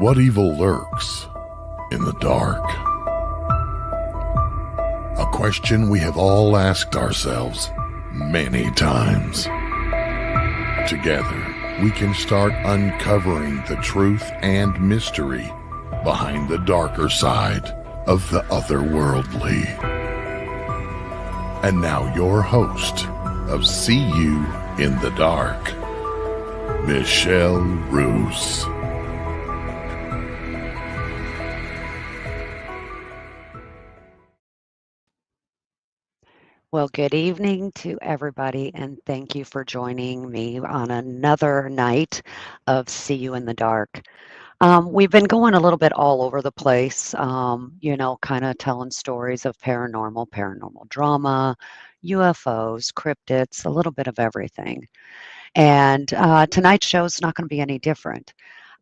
What evil lurks in the dark? A question we have all asked ourselves many times. Together, we can start uncovering the truth and mystery behind the darker side of the otherworldly. And now your host of See You in the Dark, Michelle Roos. Well, good evening to everybody, and thank you for joining me on another night of See You in the Dark. We've been going a little bit all over the place, kind of telling stories of paranormal drama, UFOs, cryptids, a little bit of everything. And tonight's show is not going to be any different.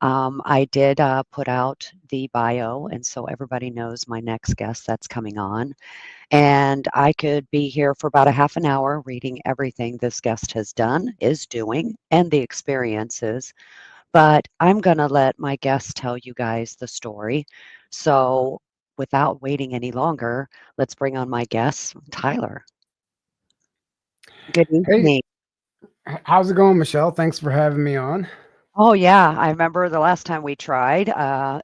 I did put out the bio, and so everybody knows my next guest that's coming on. And I could be here for about a half an hour reading everything this guest has done, is doing, and the experiences. But I'm going to let my guest tell you guys the story. So without waiting any longer, let's bring on my guest, Tyler. Good Hey, evening. how's it going, Michelle? Thanks for having me on. Oh, yeah. I remember the last time we tried,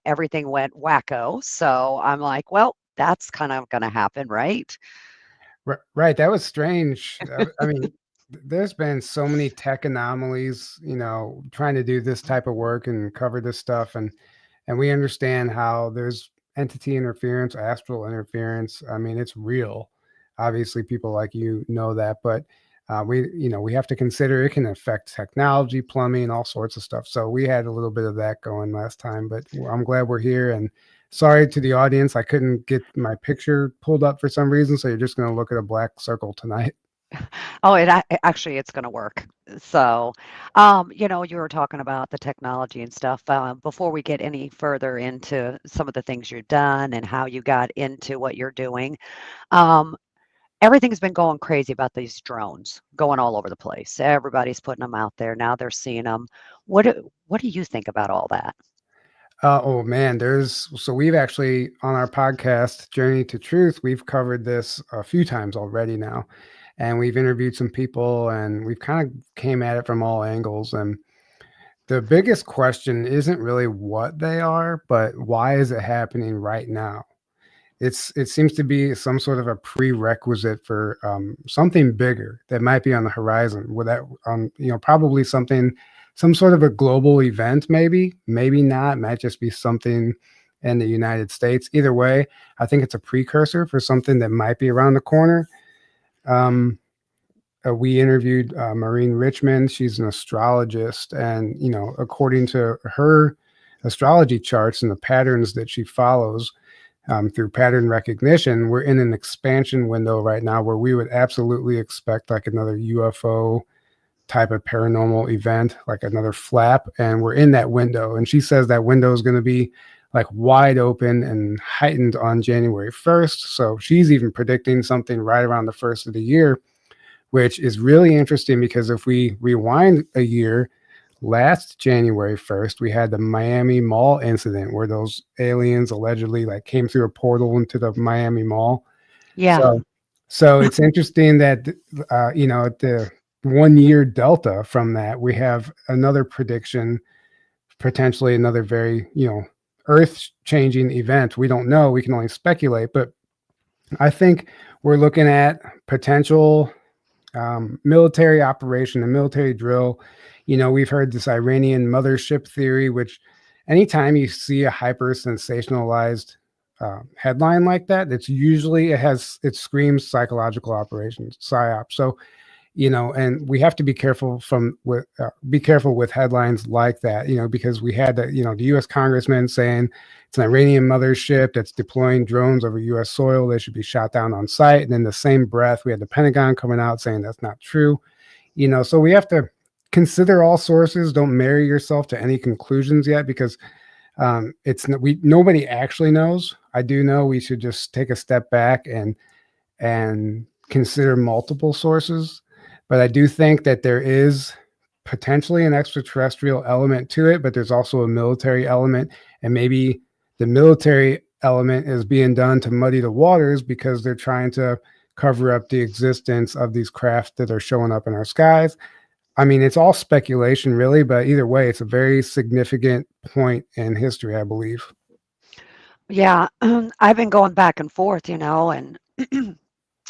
everything went wacko. So I'm like, well, that's kind of going to happen, right? Right, that was strange. I mean, there's been so many tech anomalies, trying to do this type of work and cover this stuff, and we understand how there's entity interference, astral interference. I mean, it's real. Obviously, people like you know that, but we have to consider it can affect technology, plumbing, all sorts of stuff. So we had a little bit of that going last time, but I'm glad we're here. And sorry to the audience, I couldn't get my picture pulled up for some reason, so you're just going to look at a black circle tonight. Oh, actually, it's going to work. So, you were talking about the technology and stuff. Before we get any further into some of the things you've done and how you got into what you're doing, um, everything's been going crazy about these drones going all over the place. Everybody's putting them out there. Now they're seeing them. What do you think about all that? Oh man, we've actually on our podcast, Journey to Truth, we've covered this a few times already now. And we've interviewed some people and we've kind of came at it from all angles. And the biggest question isn't really what they are, but why is it happening right now? It seems to be some sort of a prerequisite for something bigger that might be on the horizon. With that, probably some sort of a global event, maybe not. It might just be something in the United States. Either way, I think it's a precursor for something that might be around the corner. We interviewed Maureen Richmond. She's an astrologist, and according to her astrology charts and the patterns that she follows, through pattern recognition, we're in an expansion window right now where we would absolutely expect like another UFO type of paranormal event, like another flap. And we're in that window. And she says that window is going to be like wide open and heightened on January 1st. So she's even predicting something right around the first of the year, which is really interesting because if we rewind a year, last January 1st, we had the Miami Mall incident where those aliens allegedly like came through a portal into the Miami Mall. Yeah. So it's interesting that the 1 year delta from that, we have another prediction, potentially another very earth changing event. We don't know. We can only speculate, but I think we're looking at potential military operation, a military drill. We've heard this Iranian mothership theory, which anytime you see a hyper sensationalized headline like that, it screams psychological operations, psyop. So, and we have to be careful with headlines like that, because we had the U.S. congressman saying it's an Iranian mothership that's deploying drones over U.S. soil. They should be shot down on site. And in the same breath, we had the Pentagon coming out saying that's not true. So we have to consider all sources. Don't marry yourself to any conclusions yet, because nobody actually knows. I do know we should just take a step back and consider multiple sources. But I do think that there is potentially an extraterrestrial element to it, but there's also a military element, and maybe the military element is being done to muddy the waters because they're trying to cover up the existence of these craft that are showing up in our skies. I mean, it's all speculation, really, but either way, it's a very significant point in history, I believe. Yeah, I've been going back and forth, and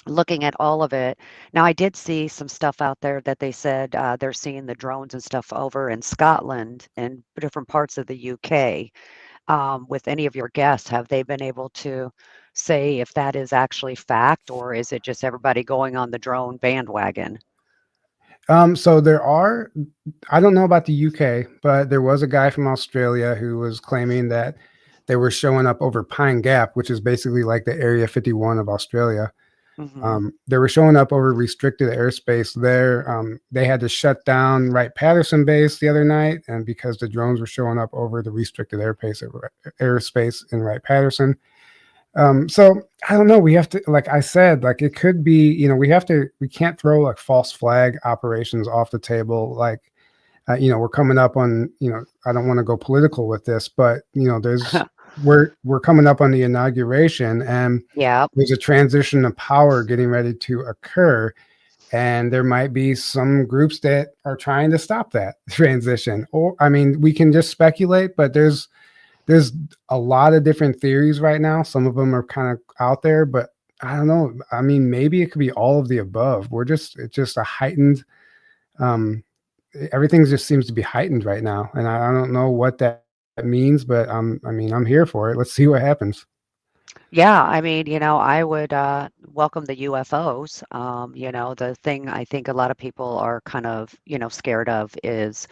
looking at all of it. Now, I did see some stuff out there that they said they're seeing the drones and stuff over in Scotland and different parts of the UK. With any of your guests, have they been able to say if that is actually fact, or is it just everybody going on the drone bandwagon? So there are, I don't know about the UK, but there was a guy from Australia who was claiming that they were showing up over Pine Gap, which is basically like the Area 51 of Australia. Hmm. They were showing up over restricted airspace there. They had to shut down Wright-Patterson base the other night, and because the drones were showing up over the restricted airspace in Wright-Patterson. So I don't know. We have to, like I said, like it could be, we can't throw like false flag operations off the table. Like, we're coming up on, I don't want to go political with this, but we're coming up on the inauguration, and Yeah, there's a transition of power getting ready to occur. And there might be some groups that are trying to stop that transition. Or, I mean, we can just speculate, but there's a lot of different theories right now. Some of them are kind of out there, but I don't know. I mean, maybe it could be all of the above. It's just a heightened, um, everything just seems to be heightened right now. And I don't know what that means, but I mean, I'm here for it. Let's see what happens. yeah. I mean, I would welcome the UFOs. The thing I think a lot of people are kind of, scared of is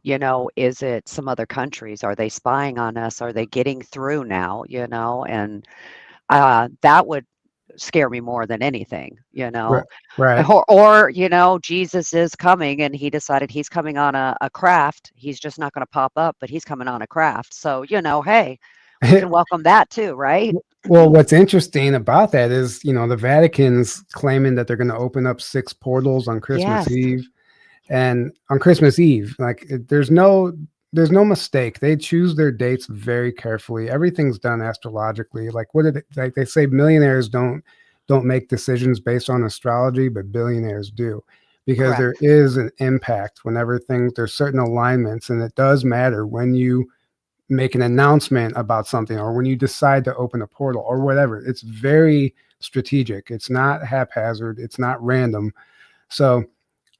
it some other countries? Are they spying on us? Are they getting through now? And that would scare me more than anything, Right. Right. or Jesus is coming and he decided he's coming on a craft. He's just not going to pop up, but he's coming on a craft. So, hey, we can welcome that too, right? Well, what's interesting about that is, the Vatican's claiming that they're going to open up 6 portals on Christmas Yes, Eve. And on Christmas Eve, like there's no mistake. They choose their dates very carefully. Everything's done astrologically. Like like they say millionaires don't make decisions based on astrology, but billionaires do. Because there correct. is an impact whenever there's certain alignments, and it does matter when you make an announcement about something or when you decide to open a portal or whatever. It's very strategic. It's not haphazard. It's not random. So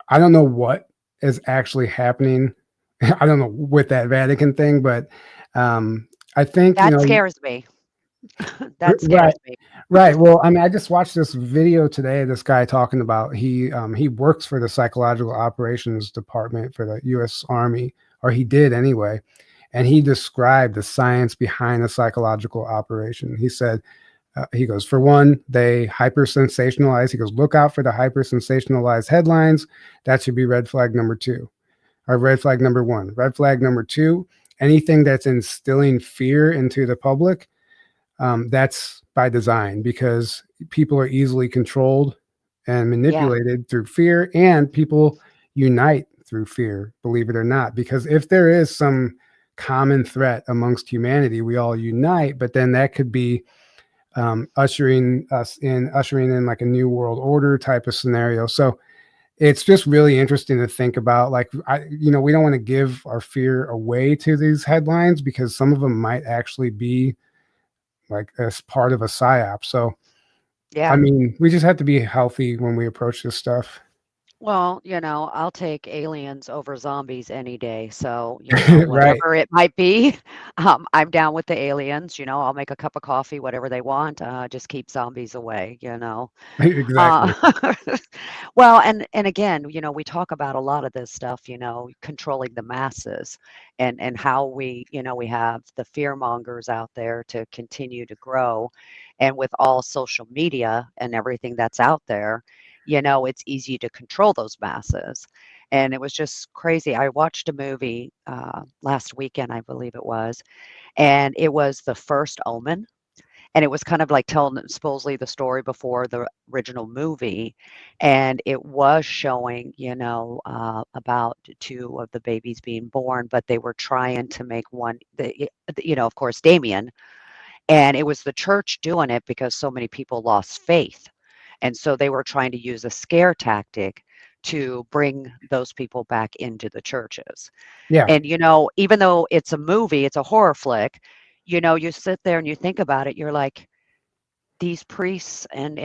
I don't know what is actually happening. I don't know with that Vatican thing, but I think, That scares me. That right, scares me. right. Well, I mean, I just watched this video today. This guy talking about he works for the psychological operations department for the U.S. Army, or he did anyway, and he described the science behind the psychological operation. He said, he goes, for one, they hyper sensationalize. He goes, look out for the hyper sensationalized headlines. That should be red flag number 2, or red flag number 1. Red flag number 2, anything that's instilling fear into the public, that's by design, because people are easily controlled and Yeah, manipulated through fear, and people unite through fear, believe it or not. Because if there is some common threat amongst humanity, we all unite, but then that could be ushering in like a new world order type of scenario. So it's just really interesting to think about. Like, we don't want to give our fear away to these headlines, because some of them might actually be like as part of a psyop. So, I yeah. mean, we just have to be healthy when we approach this stuff. Well, I'll take aliens over zombies any day. So, Right. whatever it might be, I'm down with the aliens. I'll make a cup of coffee, whatever they want. Just keep zombies away. Uh, Exactly. well, and again, we talk about a lot of this stuff, controlling the masses and how we have the fear mongers out there to continue to grow. And with all social media and everything that's out there, it's easy to control those masses. And it was just crazy. I watched a movie last weekend, I believe it was, and it was The First Omen. and it was kind of like telling supposedly the story before the original movie, and it was showing, about two of the babies being born, but they were trying to make one, of course, Damien, and it was the church doing it because so many people lost faith. And so they were trying to use a scare tactic to bring those people back into the churches. Yeah. And, even though it's a movie, it's a horror flick, you sit there and you think about it, you're like, these priests and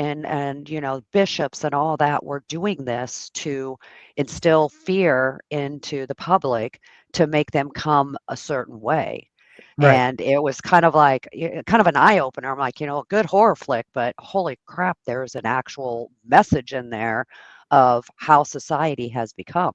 bishops and all that were doing this to instill fear into the public to make them come a certain way. Right. And it was kind of like kind of an eye opener. I'm like, a good horror flick, but holy crap, there's an actual message in there of how society has become.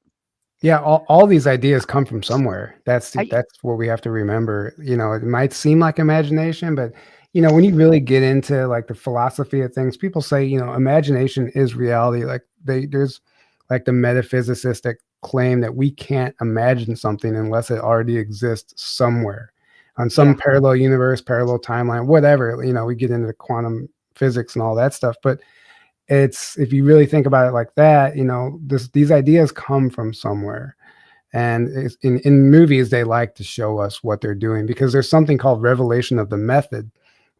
Yeah, all these ideas come from somewhere. That's I, that's what we have to remember. It might seem like imagination, but when you really get into like the philosophy of things, people say, imagination is reality. Like there's like the metaphysicists that claim that we can't imagine something unless it already exists somewhere on some yeah, parallel universe, parallel timeline, whatever. We get into the quantum physics and all that stuff, but if you really think about it like that, these ideas come from somewhere. And in movies, they like to show us what they're doing because there's something called revelation of the method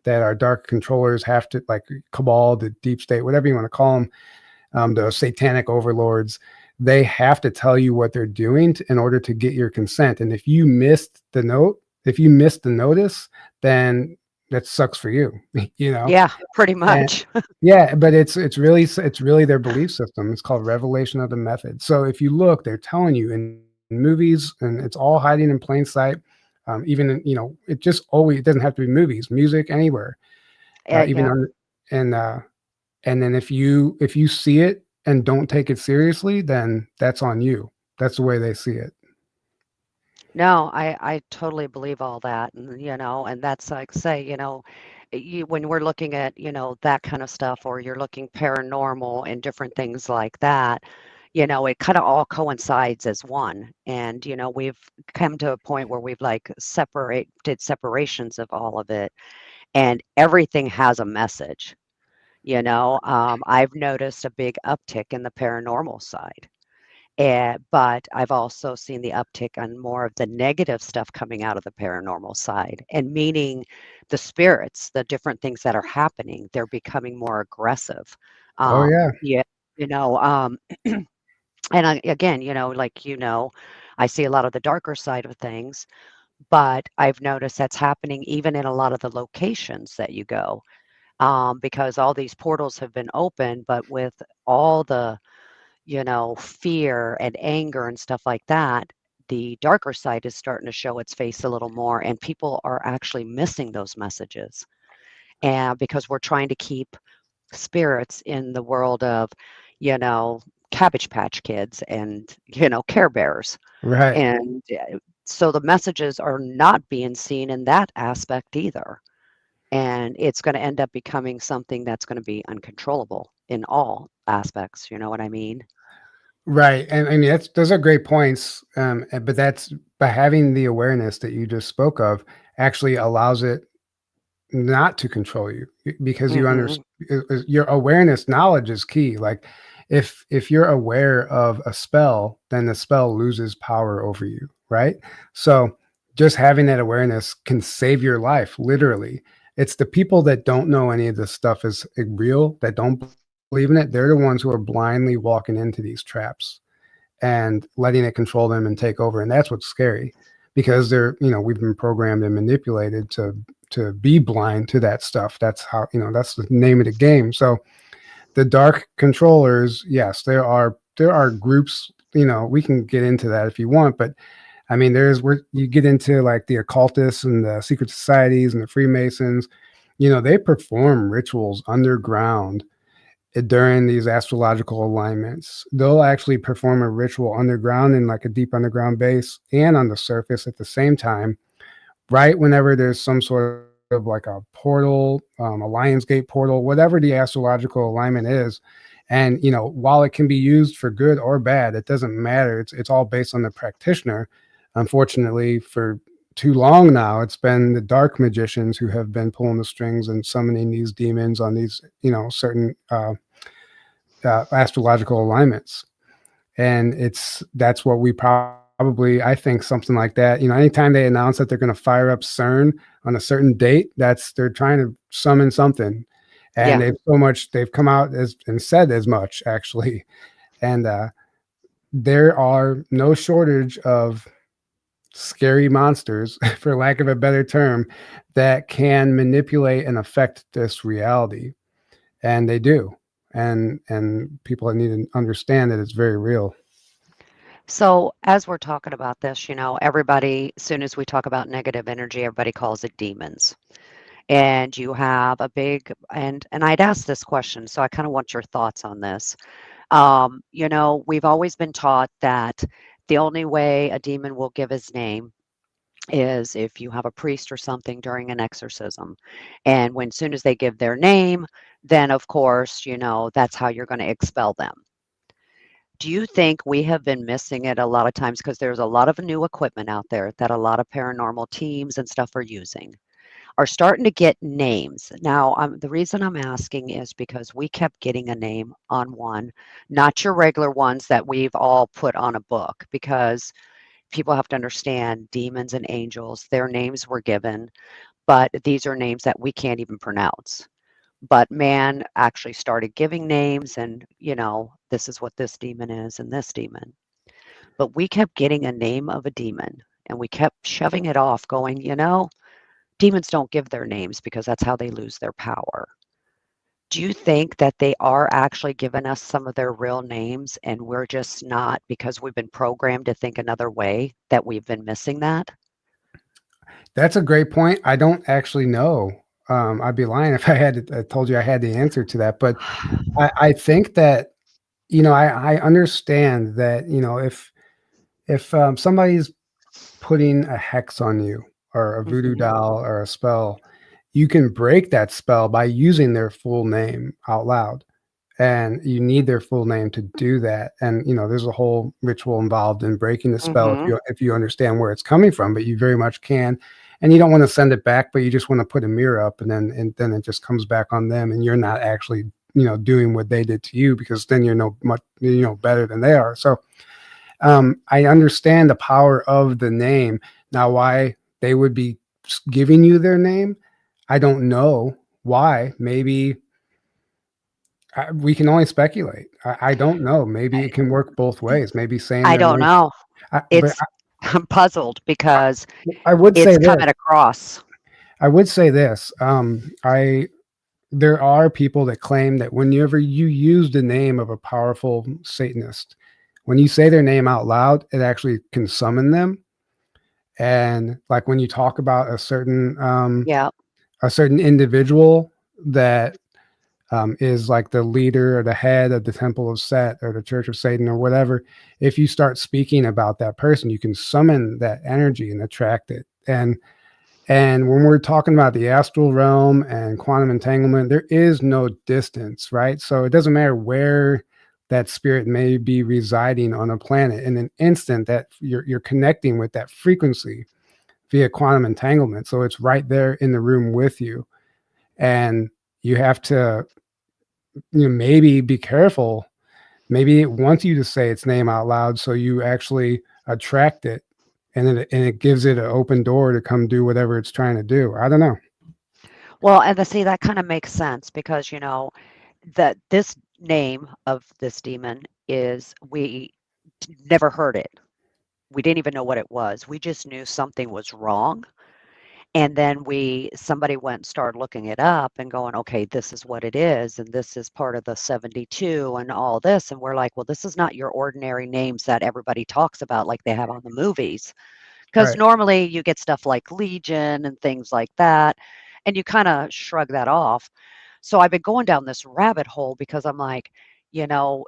that our dark controllers have to, like cabal, the deep state, whatever you want to call them, the satanic overlords, they have to tell you what they're doing in order to get your consent. And if you missed the notice, then that sucks for you, yeah, pretty much. Yeah, but it's really their belief system. It's called revelation of the method. So if you look, they're telling you in movies, and it's all hiding in plain sight. Even it just always, it doesn't have to be movies, music, anywhere. Even Yeah. on and then if you see it and don't take it seriously, then that's on you. That's the way they see it. No, I totally believe all that, and that's like say, when we're looking at, that kind of stuff, or you're looking paranormal and different things like that, it kind of all coincides as one. And, we've come to a point where we've like did separations of all of it, and everything has a message. I've noticed a big uptick in the paranormal side. But I've also seen the uptick on more of the negative stuff coming out of the paranormal side, and meaning the spirits, the different things that are happening, they're becoming more aggressive. Oh yeah. Yeah, and again, I see a lot of the darker side of things, but I've noticed that's happening even in a lot of the locations that you go, because all these portals have been open, but with all the fear and anger and stuff like that, the darker side is starting to show its face a little more, and people are actually missing those messages. And because we're trying to keep spirits in the world of, you know, Cabbage Patch Kids and, Care Bears. Right. And so the messages are not being seen in that aspect either. And it's going to end up becoming something that's going to be uncontrollable in all aspects. You know what I mean? Right. And I mean, those are great points. But that's by having the awareness that you just spoke of actually allows it not to control you because you Hmm. understand your awareness. Knowledge is key. Like if you're aware of a spell, then the spell loses power over you. Right. So just having that awareness can save your life. Literally. It's the people that don't know any of this stuff is real, that don't believe in it. They're the ones who are blindly walking into these traps and letting it control them and take over. And that's what's scary because we've been programmed and manipulated to be blind to that stuff. That's how, that's the name of the game. So the dark controllers, yes, there are groups, we can get into that if you want, but I mean, there's where you get into like the occultists and the secret societies and the Freemasons, they perform rituals underground during these astrological alignments. They'll actually perform a ritual underground in like a deep underground base and on the surface at the same time, right whenever there's some sort of like a portal, a Lion's Gate portal, whatever the astrological alignment is. And, while it can be used for good or bad, it doesn't matter. It's all based on the practitioner. Unfortunately, for too long now, it's been the dark magicians who have been pulling the strings and summoning these demons on these, certain astrological alignments. And that's what we probably, I think something like that, anytime they announce that they're going to fire up CERN on a certain date, they're trying to summon something. And Yeah. they've come out and said as much, actually. And there are no shortage of scary monsters, for lack of a better term, that can manipulate and affect this reality. And they do. And people need to understand that it's very real. So, as we're talking about this, everybody, as soon as we talk about negative energy, everybody calls it demons. And you have a big, and I'd ask this question, so I kind of want your thoughts on this. We've always been taught that the only way a demon will give his name is if you have a priest or something during an exorcism. And when soon as they give their name, then of course, that's how you're going to expel them. Do you think we have been missing it a lot of times because there's a lot of new equipment out there that a lot of paranormal teams and stuff are using? Are starting to get names. Now, the reason I'm asking is because we kept getting a name on one, not your regular ones that we've all put on a book, because people have to understand demons and angels, their names were given, but these are names that we can't even pronounce. But man actually started giving names, and, this is what this demon is and this demon. But we kept getting a name of a demon and we kept shoving it off, going, demons don't give their names because that's how they lose their power. Do you think that they are actually giving us some of their real names and we're just not, because we've been programmed to think another way, that we've been missing that? That's a great point. I don't actually know. I'd be lying if I told you I had the answer to that. But I think that, I understand that, if somebody's putting a hex on you or a voodoo Mhm. doll or a spell, you can break that spell by using their full name out loud. And you need their full name to do that. And there's a whole ritual involved in breaking the spell Mhm. if you understand where it's coming from, but you very much can. And you don't want to send it back, but you just want to put a mirror up, and then it just comes back on them, and you're not actually doing what they did to you, because then you're no much better than they are. So I understand the power of the name. Now, why they would be giving you their name, I don't know why. Maybe we can only speculate. I don't know. Maybe it can work both ways. Maybe saying I their don't name. know. But It's I'm puzzled I, because I would say it's this. coming across. I would say this. I There are people that claim that whenever you use the name of a powerful Satanist, when you say their name out loud, it actually can summon them. And like when you talk about Yeah. a certain individual that is like the leader or the head of the Temple of Set or the Church of Satan or whatever, if you start speaking about that person, you can summon that energy and attract it. And when we're talking about the astral realm and quantum entanglement, there is no distance, right? So it doesn't matter where that spirit may be residing on a planet. In an instant, that you're connecting with that frequency via quantum entanglement. So it's right there in the room with you. And you have to, maybe be careful. Maybe it wants you to say its name out loud so you actually attract it, and it gives it an open door to come do whatever it's trying to do. I don't know. Well, and see, that kind of makes sense because, that this name of this demon is, we never heard it. We didn't even know what it was. We just knew something was wrong. And then somebody went and started looking it up and going, okay, this is what it is. And this is part of the 72 and all this. And we're like, well, this is not your ordinary names that everybody talks about like they have on the movies. Because Right. normally you get stuff like Legion and things like that. And you kind of shrug that off. So I've been going down this rabbit hole because I'm like, you know,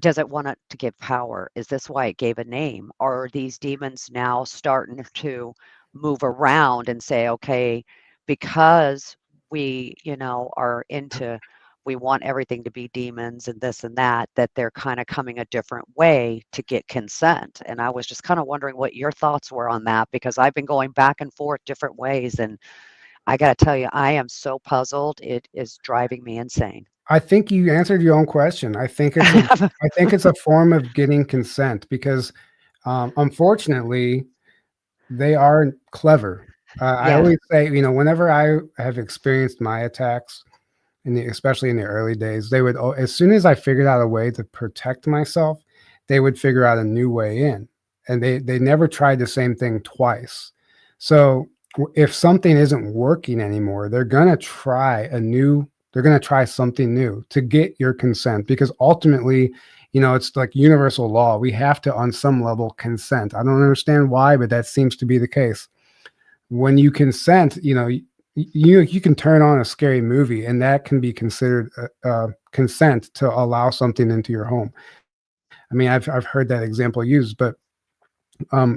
does it want it to give power? Is this why it gave a name? Or are these demons now starting to move around and say, okay, because we, are into we want everything to be demons and this and that they're kind of coming a different way to get consent. And I was just kind of wondering what your thoughts were on that, because I've been going back and forth different ways, and I got to tell you, I am so puzzled. It is driving me insane. I think you answered your own question. I think it's a form of getting consent because, unfortunately, they are clever. I Yeah. always say, whenever I have experienced my attacks, especially in the early days, they would, as soon as I figured out a way to protect myself, they would figure out a new way in, and they never tried the same thing twice. So if something isn't working anymore, they're going to try something new to get your consent, because ultimately, it's like universal law. We have to, on some level, consent. I don't understand why, but that seems to be the case. When you consent, you can turn on a scary movie, and that can be considered consent to allow something into your home. I mean, I've heard that example used, but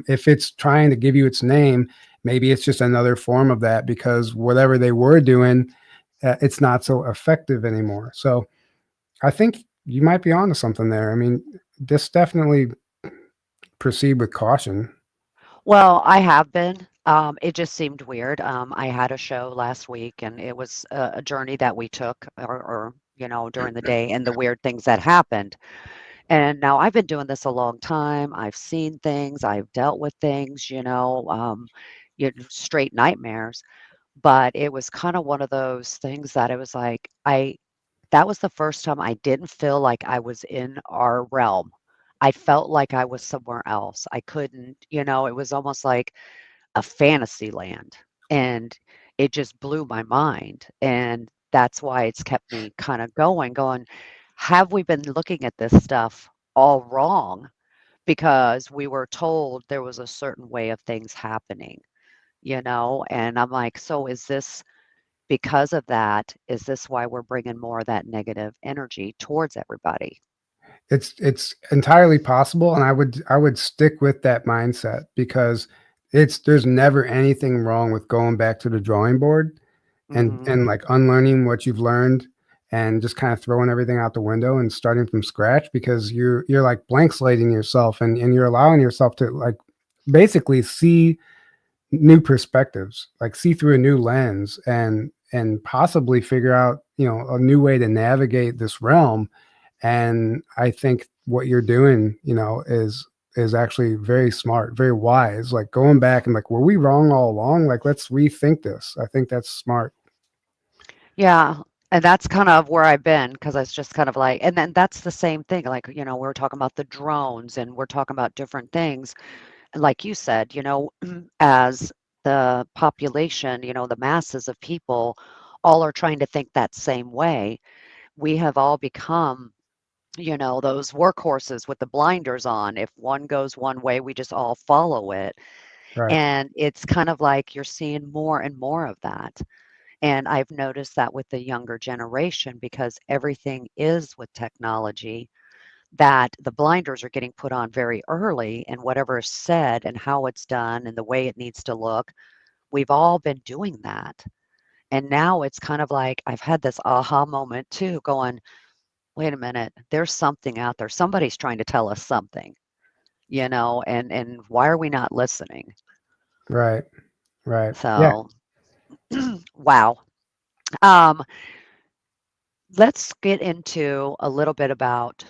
if it's trying to give you its name, maybe it's just another form of that, because whatever they were doing, it's not so effective anymore. So I think you might be onto something there. I mean, just definitely proceed with caution. Well, I have been. It just seemed weird. I had a show last week, and it was a journey that we took, or during the day, and the weird things that happened. And now I've been doing this a long time. I've seen things. I've dealt with things. Straight nightmares. But it was kind of one of those things that it was like that was the first time I didn't feel like I was in our realm. I felt like I was somewhere else. I couldn't, it was almost like a fantasy land, and it just blew my mind. And that's why it's kept me kind of going, have we been looking at this stuff all wrong? Because we were told there was a certain way of things happening, and I'm like, so is this because of that? Is this why we're bringing more of that negative energy towards everybody? It's entirely possible, and I would stick with that mindset, because there's never anything wrong with going back to the drawing board and Mhm. and like unlearning what you've learned, and just kind of throwing everything out the window and starting from scratch, because you're like blank slating yourself, and you're allowing yourself to, like, basically see new perspectives, like see through a new lens, and possibly figure out, a new way to navigate this realm. And I think what you're doing, is actually very smart, very wise. Like going back and like, were we wrong all along? Like, let's rethink this. I think that's smart. Yeah, and that's kind of where I've been, because it's just kind of like, and then that's the same thing. Like, we're talking about the drones, and we're talking about different things. And like you said, as the population, the masses of people all are trying to think that same way. We have all become, those workhorses with the blinders on. If one goes one way, we just all follow it. Right. And it's kind of like you're seeing more and more of that. And I've noticed that with the younger generation, because everything is with technology, that the blinders are getting put on very early, and whatever is said and how it's done and the way it needs to look, we've all been doing that. And now it's kind of like I've had this aha moment too, going, wait a minute, there's something out there. Somebody's trying to tell us something, and why are we not listening? Right. Right. Yeah. So, wow. Um, let's get into a little bit about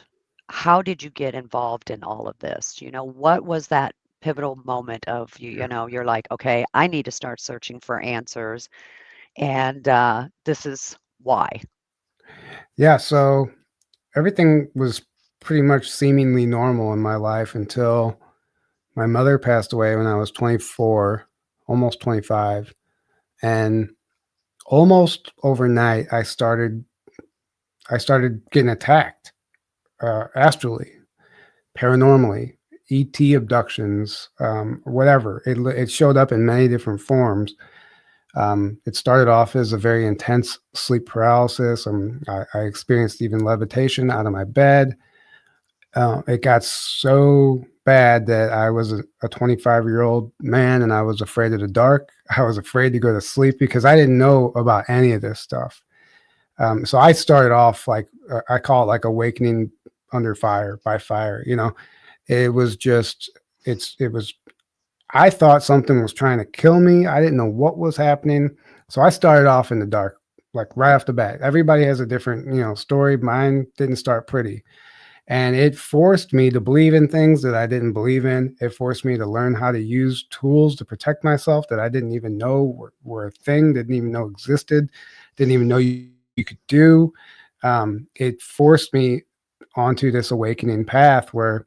how did you get involved in all of this? What was that pivotal moment of you, you're like, okay, I need to start searching for answers, and this is why. Yeah. So everything was pretty much seemingly normal in my life until my mother passed away when I was 24, almost 25. And almost overnight, I started getting attacked, astrally, paranormally, ET abductions, whatever. It showed up in many different forms. It started off as a very intense sleep paralysis. I experienced even levitation out of my bed. It got so bad that I was a 25-year-old man, and I was afraid of the dark. I was afraid to go to sleep because I didn't know about any of this stuff. So I started off like, I call it like awakening under fire, by fire. It was just, it was, I thought something was trying to kill me. I didn't know what was happening. So I started off in the dark, like right off the bat. Everybody has a different, story. Mine didn't start pretty. And it forced me to believe in things that I didn't believe in. It forced me to learn how to use tools to protect myself that I didn't even know were a thing, didn't even know existed, didn't even know you could do. It forced me onto this awakening path where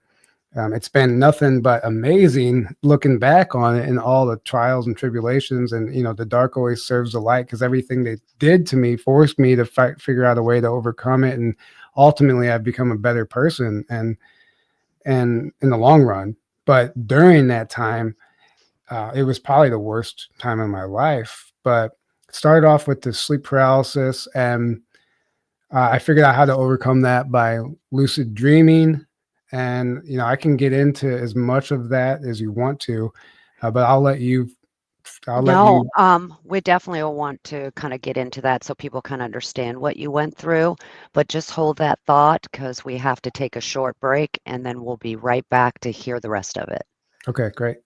it's been nothing but amazing looking back on it and all the trials and tribulations. And, the dark always serves the light, because everything they did to me forced me to figure out a way to overcome it. And ultimately I've become a better person and in the long run. But during that time, it was probably the worst time in my life. But it started off with the sleep paralysis, and I figured out how to overcome that by lucid dreaming. And, I can get into as much of that as you want to, but I'll let you. No, we definitely will want to kind of get into that so people can understand what you went through, but just hold that thought, because we have to take a short break and then we'll be right back to hear the rest of it. Okay, great.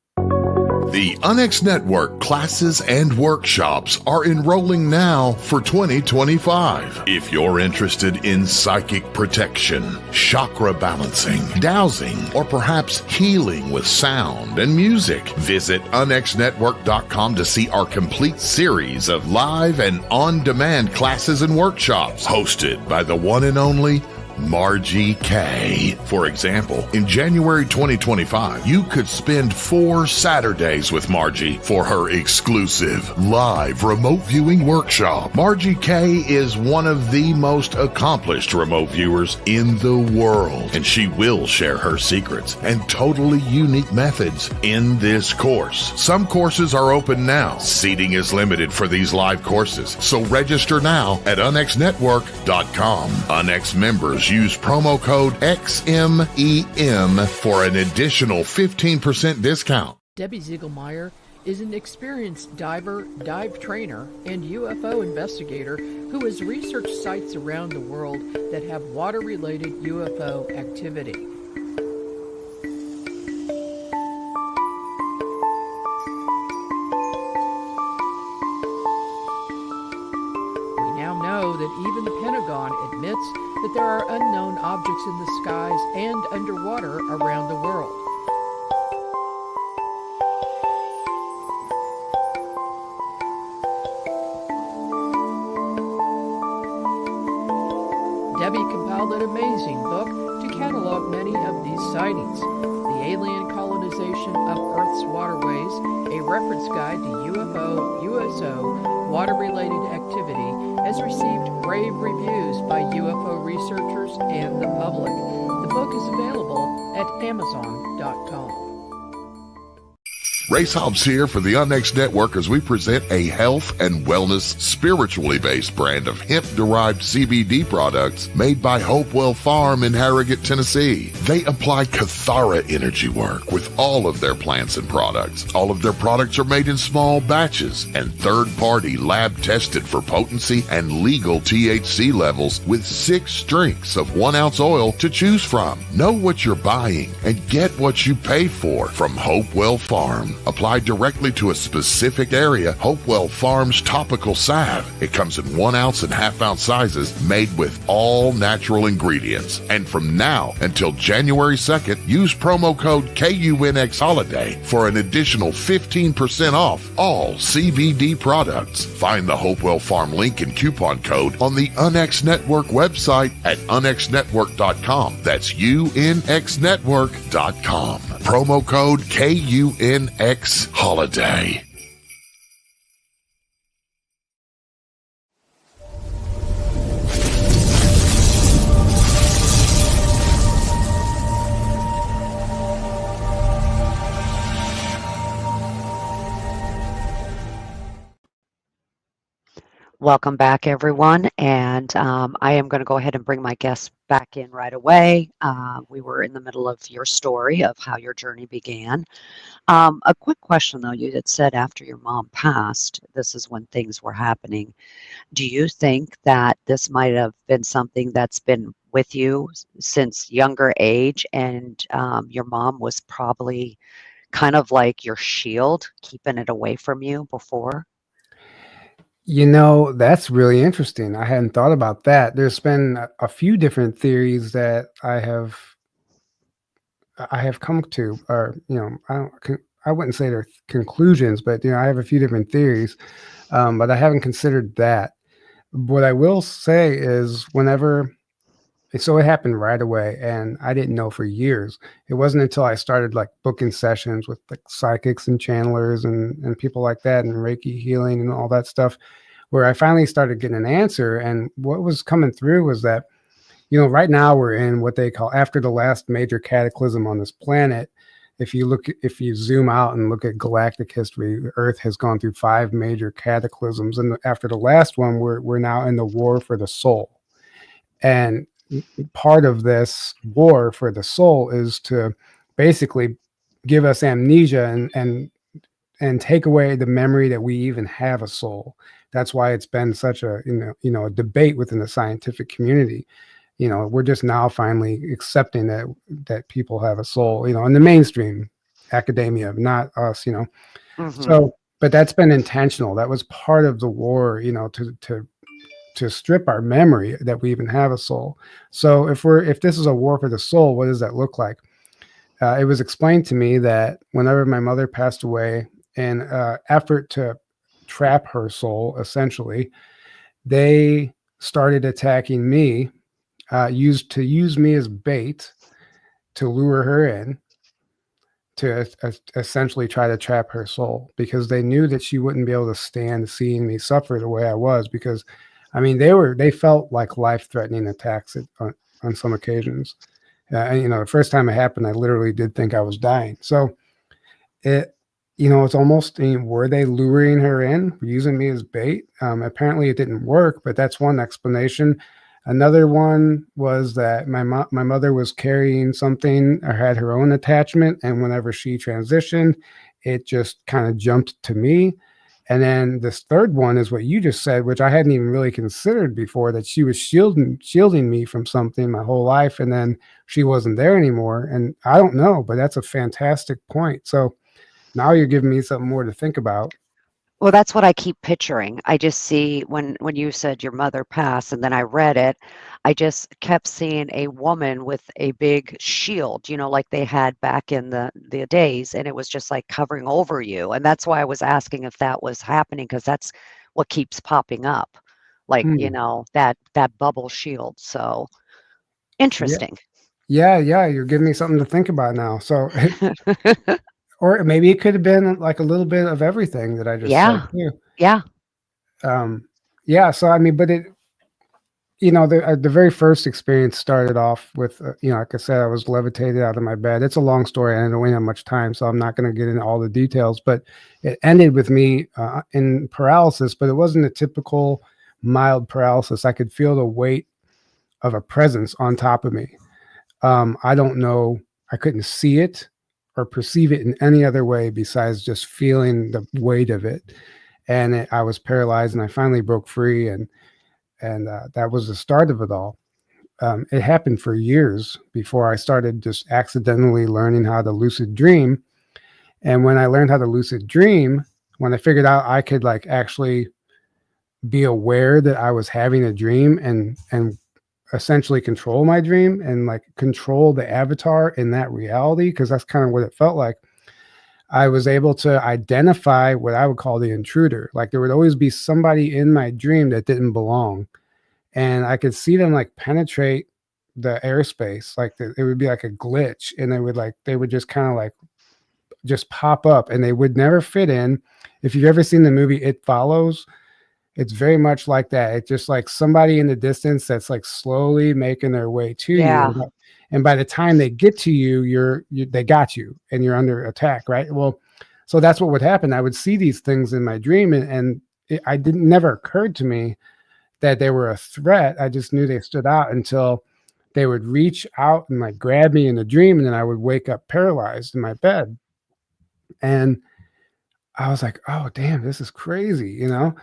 The UNX Network classes and workshops are enrolling now for 2025. If you're interested in psychic protection, chakra balancing, dowsing, or perhaps healing with sound and music, visit unxnetwork.com to see our complete series of live and on-demand classes and workshops hosted by the one and only Margie K. For example, in January 2025, you could spend 4 Saturdays with Margie for her exclusive live remote viewing workshop. Margie K is one of the most accomplished remote viewers in the world, and she will share her secrets and totally unique methods in this course. Some courses are open now. Seating is limited for these live courses, so register now at unxnetwork.com. UNX members use promo code XMEM for an additional 15% discount. Debbie Ziegelmeyer is an experienced diver, dive trainer, and UFO investigator who has researched sites around the world that have water-related UFO activity. That even the Pentagon admits that there are unknown objects in the skies and underwater around the world. Debbie compiled an amazing book to catalog many of these sightings. The Alien Colonization of Earth's Waterways, a reference guide to UFO, USO, water-related activity, has received rave reviews by UFO researchers and the public. The book is available at Amazon.com. Ray Hobbs here for the UNX Network as we present a health and wellness spiritually based brand of hemp-derived CBD products made by Hopewell Farm in Harrogate, Tennessee. They apply Cathara energy work with all of their plants and products. All of their products are made in small batches and third-party lab tested for potency and legal THC levels with 6 strengths of 1 ounce oil to choose from. Know what you're buying and get what you pay for from Hopewell Farm. Applied directly to a specific area, Hopewell Farms topical salve. It comes in 1 ounce and half-ounce sizes made with all natural ingredients. And from now until January 2nd, use promo code KUNX Holiday for an additional 15% off all CBD products. Find the Hopewell Farm link and coupon code on the UNX Network website at unxnetwork.com. That's unxnetwork.com. Promo code KUNX Holiday. Welcome back, everyone. And I am going to go ahead and bring my guest back in right away. We were in the middle of your story of how your journey began. A quick question though, you had said after your mom passed, this is when things were happening. Do you think that this might have been something that's been with you since younger age, and your mom was probably kind of like your shield, keeping it away from you before? That's really interesting. I hadn't thought about that. There's been a few different theories that I have come to, or I wouldn't say they're conclusions, but I have a few different theories, but I haven't considered that. What I will say is, so it happened right away, and I didn't know for years. It wasn't until I started like booking sessions with like psychics and channelers and people like that, and Reiki healing and all that stuff, where I finally started getting an answer. And what was coming through was that, right now we're in what they call after the last major cataclysm on this planet. If you zoom out and look at galactic history, Earth has gone through 5 major cataclysms, and after the last one, we're now in the war for the soul. And part of this war for the soul is to basically give us amnesia and take away the memory that we even have a soul. That's why it's been such a a debate within the scientific community. We're just now finally accepting that people have a soul, in the mainstream academia, not us, Mm-hmm. So, but that's been intentional. That was part of the war, to strip our memory that we even have a soul. So if this is a war for the soul, what does that look like? It was explained to me that whenever my mother passed away, in effort to trap her soul, essentially, they started attacking me, use me as bait to lure her in, to essentially try to trap her soul, because they knew that she wouldn't be able to stand seeing me suffer the way I was. Because, they felt like life-threatening attacks on some occasions. And the first time it happened, I literally did think I was dying. So it's almost, were they luring her in, using me as bait? Apparently it didn't work, but that's one explanation. Another one was that my mother was carrying something or had her own attachment, and whenever she transitioned, it just kind of jumped to me. And then this third one is what you just said, which I hadn't even really considered before, that she was shielding me from something my whole life, and then she wasn't there anymore. And I don't know, but that's a fantastic point. So now you're giving me something more to think about. Well, that's what I keep picturing. I just see when you said your mother passed, and then I read it, I just kept seeing a woman with a big shield, like they had back in the days, and it was just like covering over you. And that's why I was asking if that was happening, because that's what keeps popping up, like, that bubble shield. So Yeah. interesting. Yeah, you're giving me something to think about now. So, or maybe it could have been like a little bit of everything that I just said Yeah. too. Yeah. Yeah. So, but it, the very first experience started off with, like I said, I was levitated out of my bed. It's a long story, and I don't have much time, so I'm not going to get into all the details. But it ended with me in paralysis, but it wasn't a typical mild paralysis. I could feel the weight of a presence on top of me. I don't know. I couldn't see it or perceive it in any other way besides just feeling the weight of it. And I was paralyzed, and I finally broke free, and that was the start of it all. It happened for years before I started just accidentally learning how to lucid dream. And when I learned how to lucid dream, when I figured out I could like actually be aware that I was having a dream and essentially control my dream and like control the avatar in that reality, because that's kind of what it felt like. I was able to identify what I would call the intruder. Like there would always be somebody in my dream that didn't belong, and I could see them like penetrate the airspace. Like it would be like a glitch, and they would just kind of like just pop up, and they would never fit in. If you've ever seen the movie It Follows, it's very much like that. It's just like somebody in the distance that's like slowly making their way to Yeah. you. And by the time they get to you, they got you and you're under attack, right? Well, so that's what would happen. I would see these things in my dream, and it never occurred to me that they were a threat. I just knew they stood out until they would reach out and like grab me in a dream, and then I would wake up paralyzed in my bed. And I was like, oh damn, this is crazy, you know?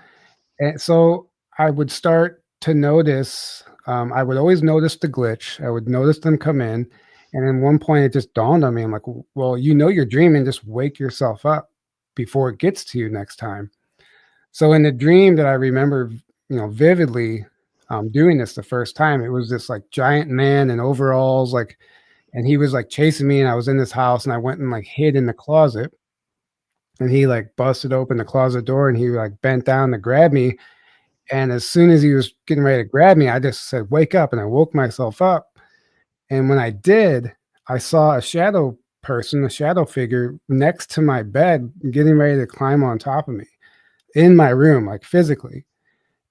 And so I would start to notice, I would always notice the glitch. I would notice them come in. And then one point it just dawned on me. I'm like, well, you know you're dreaming, just wake yourself up before it gets to you next time. So in the dream that I remember, vividly, doing this the first time, it was this like giant man in overalls, like, and he was like chasing me, and I was in this house, and I went and like hid in the closet, and he like busted open the closet door, and he like bent down to grab me. And as soon as he was getting ready to grab me, I just said, wake up. And I woke myself up. And when I did, I saw a shadow person, a shadow figure next to my bed, getting ready to climb on top of me in my room, like physically.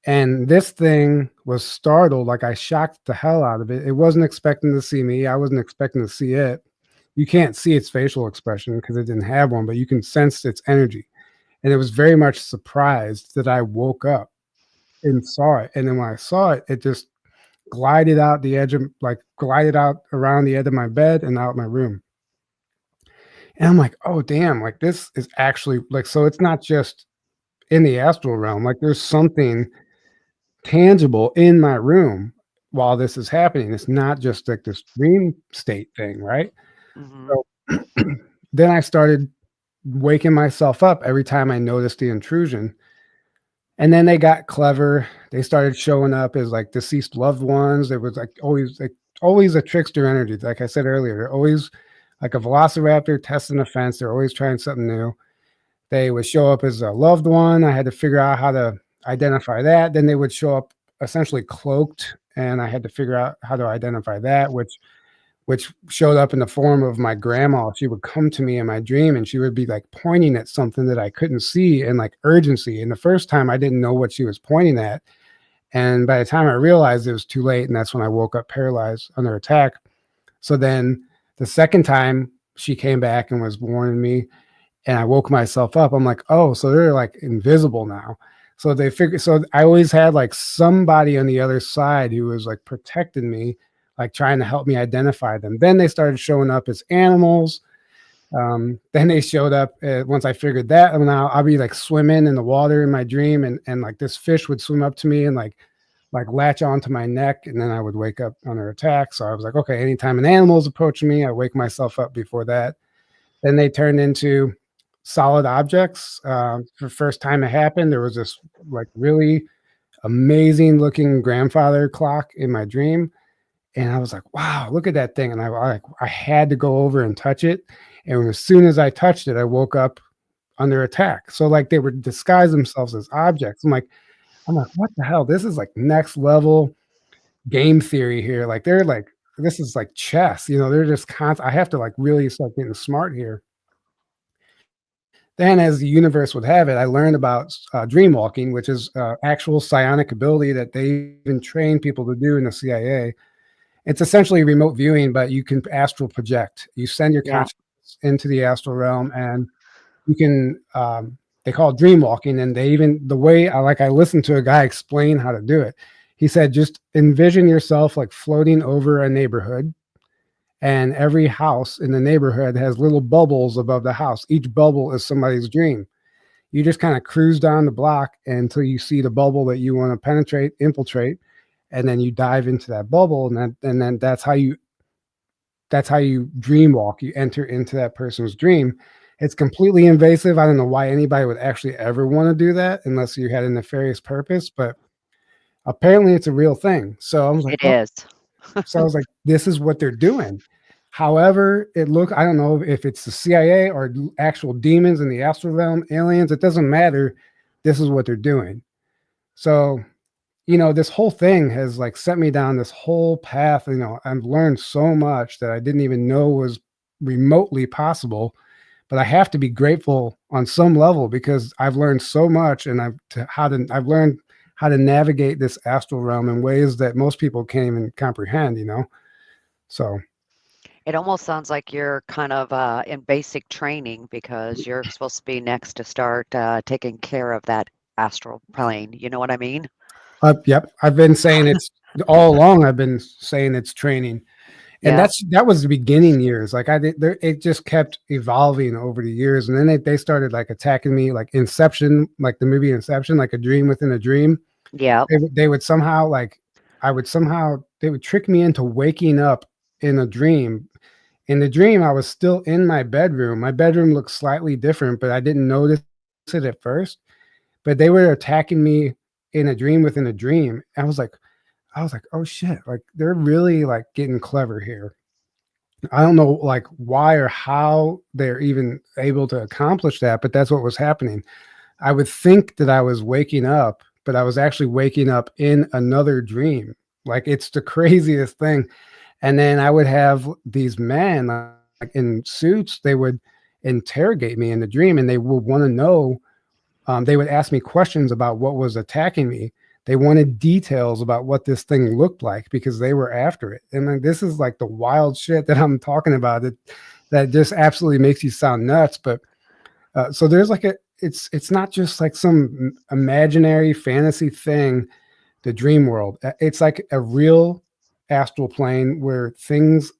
And this thing was startled, like I shocked the hell out of it. It wasn't expecting to see me. I wasn't expecting to see it. You can't see its facial expression because it didn't have one, but you can sense its energy. And it was very much surprised that I woke up and saw it. And then when I saw it, it just glided out the edge of, like, glided out around the edge of my bed and out my room. And I'm like, oh damn, like this is actually like, so it's not just in the astral realm, like there's something tangible in my room while this is happening. It's not just like this dream state thing, right? Mhm. So then I started waking myself up every time I noticed the intrusion. And then they got clever. They started showing up as like deceased loved ones. It was like always a trickster energy. Like I said earlier, they're always like a velociraptor testing a fence. They're always trying something new. They would show up as a loved one. I had to figure out how to identify that. Then they would show up essentially cloaked, and I had to figure out how to identify that, which showed up in the form of my grandma. She would come to me in my dream, and she would be like pointing at something that I couldn't see, and like urgency. And the first time I didn't know what she was pointing at. And by the time I realized, it was too late. And that's when I woke up paralyzed under attack. So then the second time she came back and was warning me, and I woke myself up, I'm like, oh, so they're like invisible now. So they figured, so I always had like somebody on the other side who was like protecting me, like trying to help me identify them. Then they started showing up as animals. Then they showed up once I figured that. And now I'll be like swimming in the water in my dream, and like this fish would swim up to me and like latch onto my neck, and then I would wake up under attack. So I was like, okay, anytime an animal is approaching me, I wake myself up before that. Then they turned into solid objects. For the first time it happened, there was this like really amazing looking grandfather clock in my dream. And I was like, wow, look at that thing. And I had to go over and touch it. And as soon as I touched it, I woke up under attack. So like they would disguise themselves as objects. I'm like, what the hell? This is like next level game theory here. Like they're like, this is like chess, they're just constant. I have to like really start getting smart here. Then, as the universe would have it, I learned about dream walking, which is actual psionic ability that they even train people to do in the CIA. It's essentially remote viewing, but you can astral project. You send your consciousness into the astral realm, and you can. They call it dream walking, and they even the way I listened to a guy explain how to do it. He said, just envision yourself like floating over a neighborhood. And every house in the neighborhood has little bubbles above the house. Each bubble is somebody's dream. You just kind of cruise down the block until you see the bubble that you want to penetrate, infiltrate, and then you dive into that bubble, and then that's how you dream walk. You enter into that person's dream. It's completely invasive. I don't know why anybody would actually ever want to do that unless you had a nefarious purpose, but apparently it's a real thing. So I was like, It is. So I was like, this is what they're doing. However, it look, I don't know if it's the CIA or actual demons in the astral realm, aliens, it doesn't matter. This is what they're doing. So, this whole thing has like sent me down this whole path. I've learned so much that I didn't even know was remotely possible, but I have to be grateful on some level because I've learned so much, and I've learned how to navigate this astral realm in ways that most people can't even comprehend, So It almost sounds like you're kind of in basic training because you're supposed to be next to start taking care of that astral plane. You know what I mean? Yep. I've been saying it's all along I've been saying it's training. And Yeah. that was the beginning years. Like I did, it just kept evolving over the years, and then they started like attacking me, like Inception, like the movie Inception, like a dream within a dream. Yeah. They would somehow they would trick me into waking up in a dream. In the dream, I was still in my bedroom. My bedroom looked slightly different, but I didn't notice it at first. But they were attacking me in a dream within a dream. I was like, oh shit, like they're really like getting clever here. I don't know like why or how they're even able to accomplish that, but that's what was happening. I would think that I was waking up, but I was actually waking up in another dream. Like it's the craziest thing. And then I would have these men like in suits, they would interrogate me in the dream and they would want to know. They would ask me questions about what was attacking me. They wanted details about what this thing looked like because they were after it. And like, this is like the wild shit that I'm talking about. That just absolutely makes you sound nuts. But so there's like it's not just like some imaginary fantasy thing, the dream world. It's like a real astral plane where things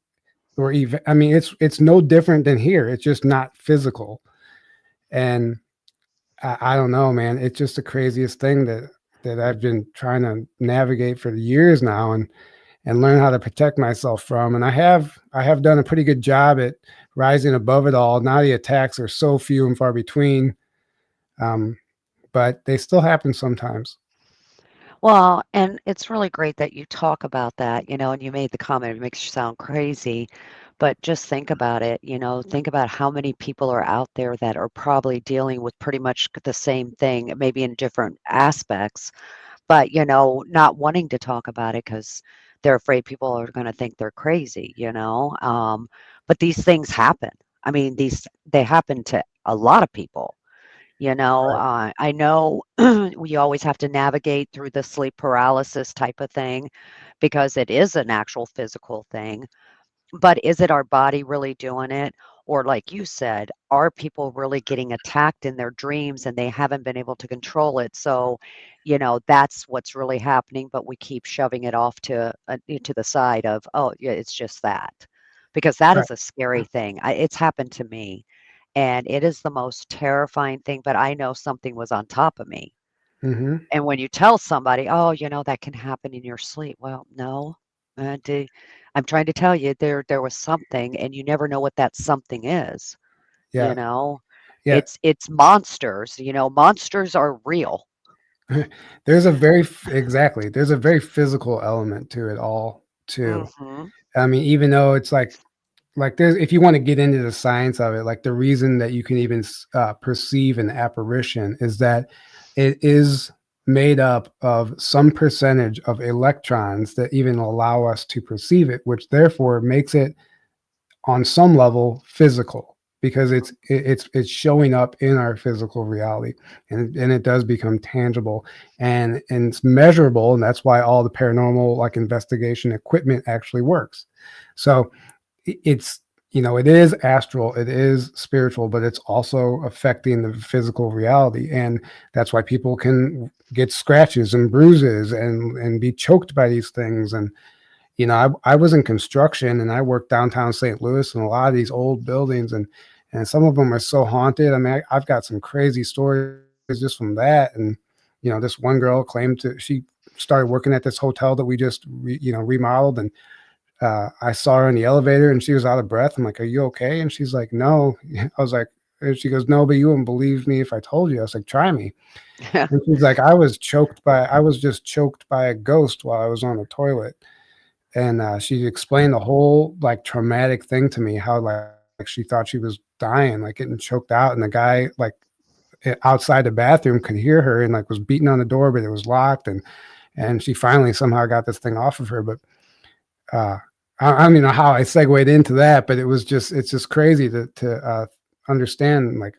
or even I mean it's no different than here. It's just not physical. And I don't know, man. It's just the craziest thing that I've been trying to navigate for years now and learn how to protect myself from. And I have done a pretty good job at rising above it all. Now the attacks are so few and far between, but they still happen sometimes. Well, and it's really great that you talk about that, and you made the comment, it makes you sound crazy, but just think about it, think about how many people are out there that are probably dealing with pretty much the same thing, maybe in different aspects, but, not wanting to talk about it because they're afraid people are going to think they're crazy, but these things happen. I mean, they happen to a lot of people. Right. I know we always have to navigate through the sleep paralysis type of thing because it is an actual physical thing. But is it our body really doing it? Or, like you said, are people really getting attacked in their dreams and they haven't been able to control it? So, that's what's really happening. But we keep shoving it off to the side of, oh, yeah, it's just that, because that Right. is a scary thing. It's happened to me. And it is the most terrifying thing, but I know something was on top of me. Hmm. And when you tell somebody, "Oh, that can happen in your sleep." Well, no. Do I'm trying to tell you there was something, and you never know what that something is, you Yeah. know? Yeah. It's monsters, monsters are real. There's exactly. There's a very physical element to it all too. Mhm. I mean, even though it's like there's if you want to get into the science of it, like the reason that you can even perceive an apparition is that it is made up of some percentage of electrons that even allow us to perceive it, which therefore makes it on some level physical because it's showing up in our physical reality and it does become tangible and it's measurable, and that's why all the paranormal like investigation equipment actually works. So it's it is astral, it is spiritual, but it's also affecting the physical reality, and that's why people can get scratches and bruises and be choked by these things. And I was in construction and I worked downtown St. Louis and a lot of these old buildings, and some of them are so haunted. I mean, I've got some crazy stories just from that. And this one girl claimed she started working at this hotel that we just remodeled, and I saw her in the elevator and she was out of breath. I'm like, "Are you okay?" And she's like, "No." I was like, and she goes, "No, but you wouldn't believe me if I told you." I was like, "Try me." And she's like, I was just choked by a ghost while I was on the toilet." And she explained the whole like traumatic thing to me, how like she thought she was dying, like getting choked out, and the guy like outside the bathroom could hear her and like was beating on the door, but it was locked, and she finally somehow got this thing off of her. But uh, I don't even know how I segued into that, but it's just crazy to understand like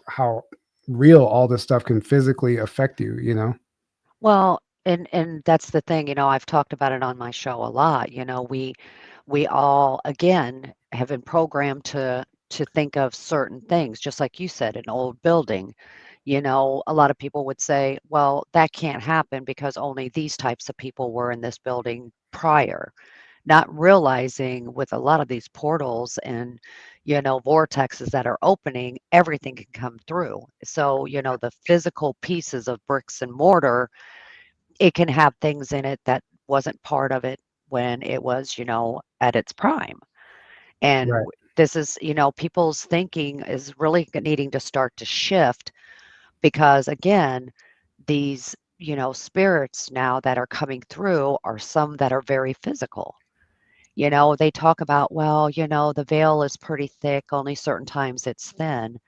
how real all this stuff can physically affect you, you know? Well, and that's the thing, I've talked about it on my show a lot. We all again have been programmed to think of certain things, just like you said, an old building. A lot of people would say, well, that can't happen because only these types of people were in this building prior, not realizing with a lot of these portals and, vortexes that are opening, everything can come through. So, the physical pieces of bricks and mortar, it can have things in it that wasn't part of it when it was, at its prime. And Right. this is, people's thinking is really needing to start to shift because, again, these, spirits now that are coming through are some that are very physical. They talk about, well, the veil is pretty thick, only certain times it's thin.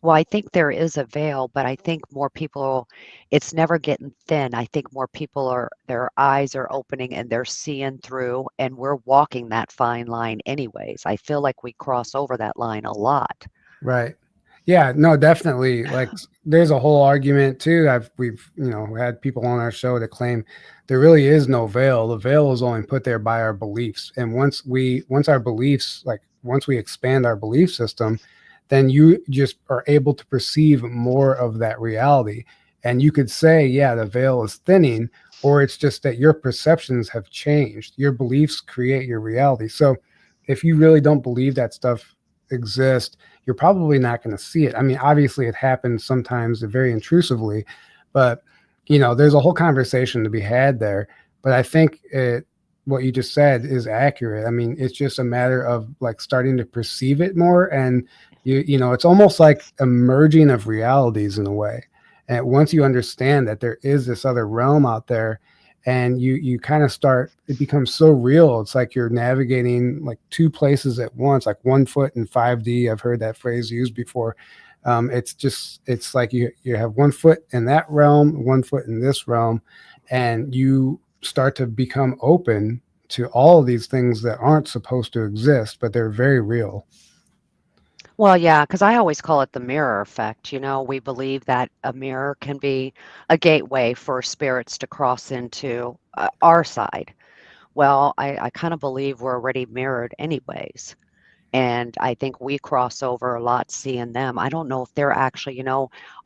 Well, I think there is a veil, but I think more people, it's never getting thin. I think more people their eyes are opening and they're seeing through, and we're walking that fine line anyways. I feel like we cross over that line a lot. Right. Yeah, no, definitely. Like there's a whole argument too. We've, had people on our show that claim there really is no veil. The veil is only put there by our beliefs. And once our beliefs, like once we expand our belief system, then you just are able to perceive more of that reality. And you could say, yeah, the veil is thinning, or it's just that your perceptions have changed. Your beliefs create your reality. So if you really don't believe that stuff exists, you're probably not going to see it. I mean, obviously it happens sometimes very intrusively, but there's a whole conversation to be had there. But I think what you just said is accurate. I mean, it's just a matter of like starting to perceive it more. And it's almost like a merging of realities in a way. And once you understand that there is this other realm out there, and you kind of start, it becomes so real. It's like you're navigating like two places at once, like 1 foot in 5D. I've heard that phrase used before. It's like you have 1 foot in that realm, 1 foot in this realm, and you start to become open to all of these things that aren't supposed to exist, but they're very real. Well, yeah, because I always call it the mirror effect. We believe that a mirror can be a gateway for spirits to cross into our side. Well, I kind of believe we're already mirrored anyways. And I think we cross over a lot seeing them. I don't know if they're actually,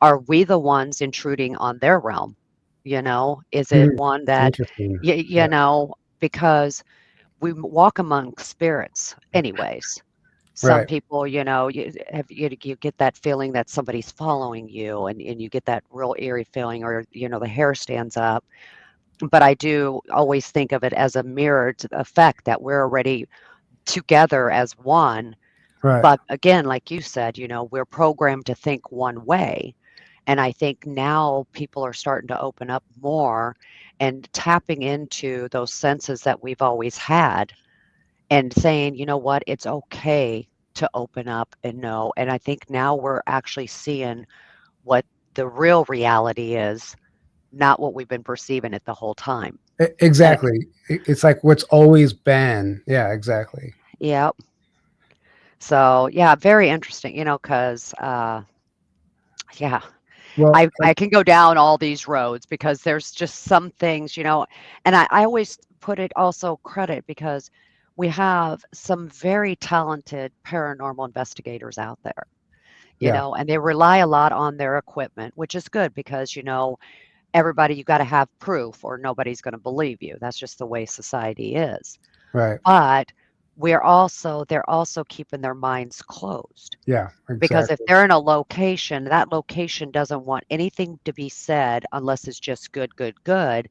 are we the ones intruding on their realm? Is it Hmm. one that, Interesting. you know, because we walk among spirits anyways. Some Right. people, you get that feeling that somebody's following you, and you get that real eerie feeling, or the hair stands up. But I do always think of it as a mirrored effect that we're already together as one. Right. But again, like you said, we're programmed to think one way. And I think now people are starting to open up more and tapping into those senses that we've always had and saying, you know what, it's okay to open up and know. And I think now we're actually seeing what the real reality is, not what we've been perceiving it the whole time. And Exactly. It's like what's always been. Yeah, exactly. yeah, so yeah, very interesting, because yeah, Well, I can go down all these roads because there's just some things, and I always put it also credit because we have some very talented paranormal investigators out there, yeah, and they rely a lot on their equipment, which is good because, everybody, you got to have proof or nobody's going to believe you. That's just the way society is. right. But they're also keeping their minds closed. Yeah, Because if exactly. they're in a location, that location doesn't want anything to be said unless it's just good, good, good,